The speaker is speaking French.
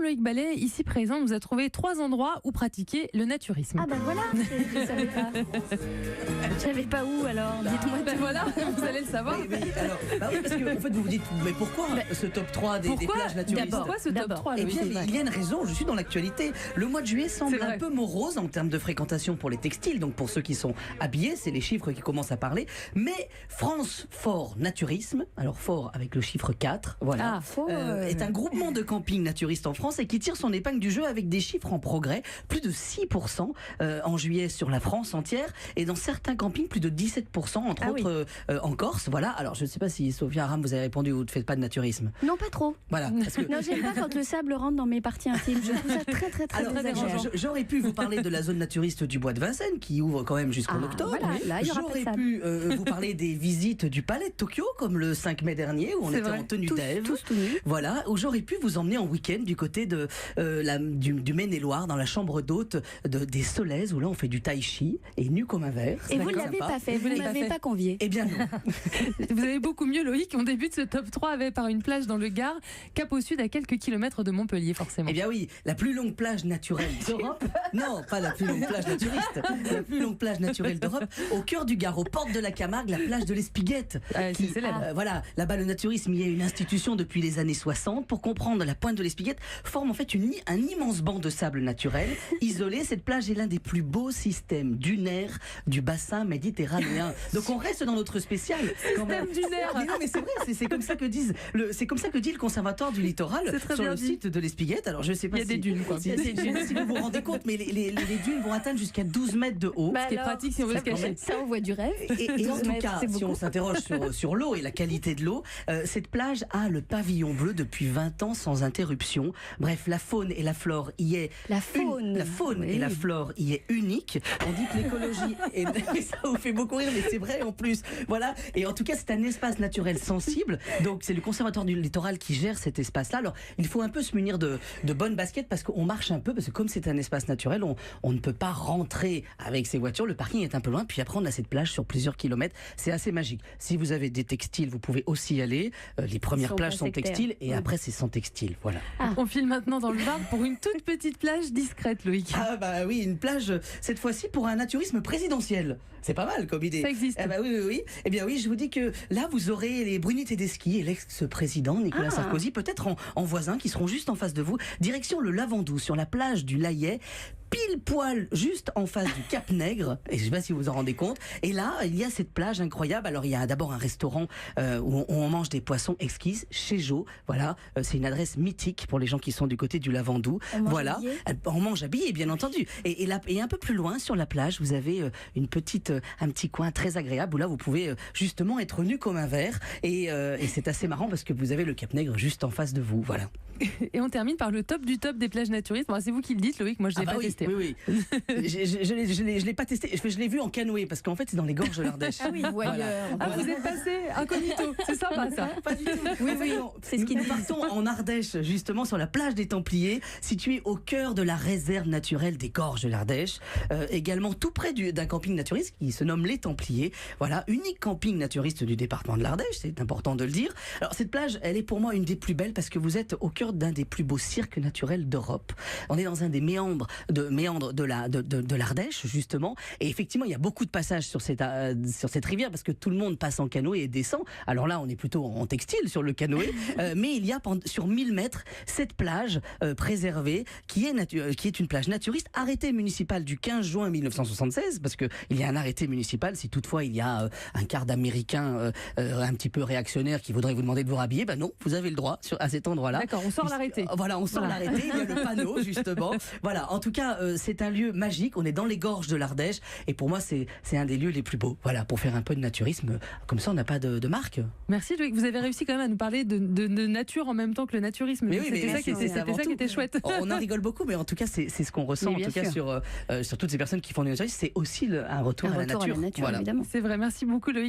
Loïc Ballet, ici présent, nous a trouvé 3 endroits où pratiquer le naturisme. Ah ben voilà, je ne savais pas. Je savais pas où alors, dites-moi. Ben voilà, vous allez le savoir. Oui, alors, oui, parce que en fait, vous vous dites, mais pourquoi ce top 3 des plages naturistes? Pourquoi ce top 3, Eh Loïc? bien, il y a une raison, je suis dans l'actualité. Le mois de juillet semble un peu morose en termes de fréquentation pour les textiles, donc pour ceux qui sont habillés, c'est les chiffres qui commencent à parler. Mais France Fort Naturisme, alors fort avec le chiffre 4, voilà, est un groupement de camping naturistes en France et qui tire son épingle du jeu avec des chiffres en progrès, plus de 6% en juillet sur la France entière, et dans certains campings, plus de 17%, entre autres en Corse. Voilà, alors je ne sais pas si Sophia Aram vous avez répondu, vous ne faites pas de naturisme. Non, pas trop. Voilà. Parce que... Non, j'aime pas quand le sable rentre dans mes parties intimes. Je trouve ça très désagréable. J'aurais pu vous parler de la zone naturiste du Bois de Vincennes qui ouvre quand même jusqu'en octobre. Voilà, là, j'aurais pu vous parler des visites du Palais de Tokyo, comme le 5 mai dernier, où on était en tenue d'Ève. Tous tout nus. Voilà, où j'aurais pu vous emmener en week-end du côté de, du Maine-et-Loire, dans la chambre d'hôte des Solaises, où là on fait du tai chi, et nu comme un verre. Et vous ne l'avez pas fait, vous ne m'avez pas convié. Eh bien non. Vous avez beaucoup mieux, Loïc. On débute ce top 3 avec par une plage dans le Gard, cap au sud à quelques kilomètres de Montpellier, forcément. Eh bien oui, la plus longue plage naturelle d'Europe. Non, pas la plus longue plage naturiste. La plus longue plage naturelle d'Europe, au cœur du Gard, aux portes de la Camargue, la plage de l'Espiguette. C'est célèbre. Voilà, là-bas le naturisme y est une institution depuis les années 60. Pour comprendre, la pointe de l'Espiguette forme en fait un immense banc de sable naturel isolé. Cette plage est l'un des plus beaux systèmes dunaires du bassin méditerranéen. Donc on reste dans notre spécial. Système dunaire. Mais non, mais c'est vrai, c'est comme ça que dit le Conservatoire du littoral sur le site de l'Espiguette. Alors je sais pas. Il y a des dunes, quoi. Si vous vous rendez compte, mais les dunes vont atteindre jusqu'à 12 mètres de haut. Ce qui est pratique si on veut se cacher. Ça envoie du rêve. Et en tout cas, si on s'interroge sur l'eau et la qualité de l'eau, cette plage a le pavillon bleu depuis 20 ans sans interruption. Bref, la faune et la flore y est... La faune et la flore y est unique. On dit que l'écologie... Ça vous fait beaucoup rire, mais c'est vrai en plus. Voilà. Et en tout cas, c'est un espace naturel sensible. Donc, c'est le Conservatoire du littoral qui gère cet espace-là. Alors, il faut un peu se munir de bonnes baskets parce qu'on marche un peu, parce que comme c'est un espace naturel, on ne peut pas rentrer avec ses voitures. Le parking est un peu loin. Puis après, on a cette plage sur plusieurs kilomètres. C'est assez magique. Si vous avez des textiles, vous pouvez aussi y aller. Les premières plages sont textiles et après, c'est sans textile. Voilà. On file maintenant dans le Var pour une toute petite plage discrète, Loïc. Ah bah oui, une plage, cette fois-ci pour un naturisme présidentiel. C'est pas mal comme idée. Ça existe. Ah bah oui. Eh bien oui, je vous dis que là, vous aurez les Bruni Tedeschi et l'ex-président Nicolas Sarkozy, peut-être en voisins, qui seront juste en face de vous. Direction le Lavandou, sur la plage du Layet, pile poil juste en face du Cap Nègre, et je ne sais pas si vous vous en rendez compte. Et là, il y a cette plage incroyable. Alors, il y a d'abord un restaurant où on mange des poissons exquises chez Jo. Voilà, c'est une adresse mythique pour les gens qui sont du côté du Lavandou. Voilà, on mange habillé, bien entendu. Et là, et un peu plus loin sur la plage, vous avez un petit coin très agréable où là, vous pouvez justement être nu comme un verre. Et c'est assez marrant parce que vous avez le Cap Nègre juste en face de vous. Voilà. Et on termine par le top du top des plages naturistes. Bon, c'est vous qui le dites, Loïc. Moi, je ne l'ai pas testé. Oui. Je l'ai pas testé. Je l'ai vu en canoë parce qu'en fait, c'est dans les gorges de l'Ardèche. Ah oui, voyeur. Vous êtes passé incognito. C'est sympa, ça. Pas du tout. Oui. C'est ce qui nous partons en Ardèche, justement, sur la plage des Templiers, située au cœur de la réserve naturelle des gorges de l'Ardèche. Également tout près d'un camping naturiste qui se nomme Les Templiers. Voilà, unique camping naturiste du département de l'Ardèche. C'est important de le dire. Alors, cette plage, elle est pour moi une des plus belles parce que vous êtes au cœur d'un des plus beaux cirques naturels d'Europe. On est dans un des méandres de l'Ardèche, justement. Et effectivement, il y a beaucoup de passages sur cette rivière parce que tout le monde passe en canoë et descend. Alors là, on est plutôt en textile sur le canoë. Mais il y a sur 1000 mètres cette plage préservée qui est une plage naturiste, arrêté municipal du 15 juin 1976, parce qu'il y a un arrêté municipal si toutefois il y a un quart d'Américains un petit peu réactionnaires qui voudraient vous demander de vous rhabiller. Ben non, vous avez le droit à cet endroit-là. D'accord, on sort l'arrêté. Voilà, on sort l'arrêté, il y a le panneau justement. Voilà, en tout cas, c'est un lieu magique. On est dans les gorges de l'Ardèche et pour moi, c'est un des lieux les plus beaux. Voilà, pour faire un peu de naturisme. Comme ça, on n'a pas de marque. Merci Loïc. Vous avez réussi quand même à nous parler de nature en même temps que le naturisme. C'était ça qui était chouette. On en rigole beaucoup, mais en tout cas, c'est ce qu'on ressent en tout cas sur toutes ces personnes qui font du naturisme. C'est aussi un retour à la nature. Voilà. C'est vrai. Merci beaucoup Loïc.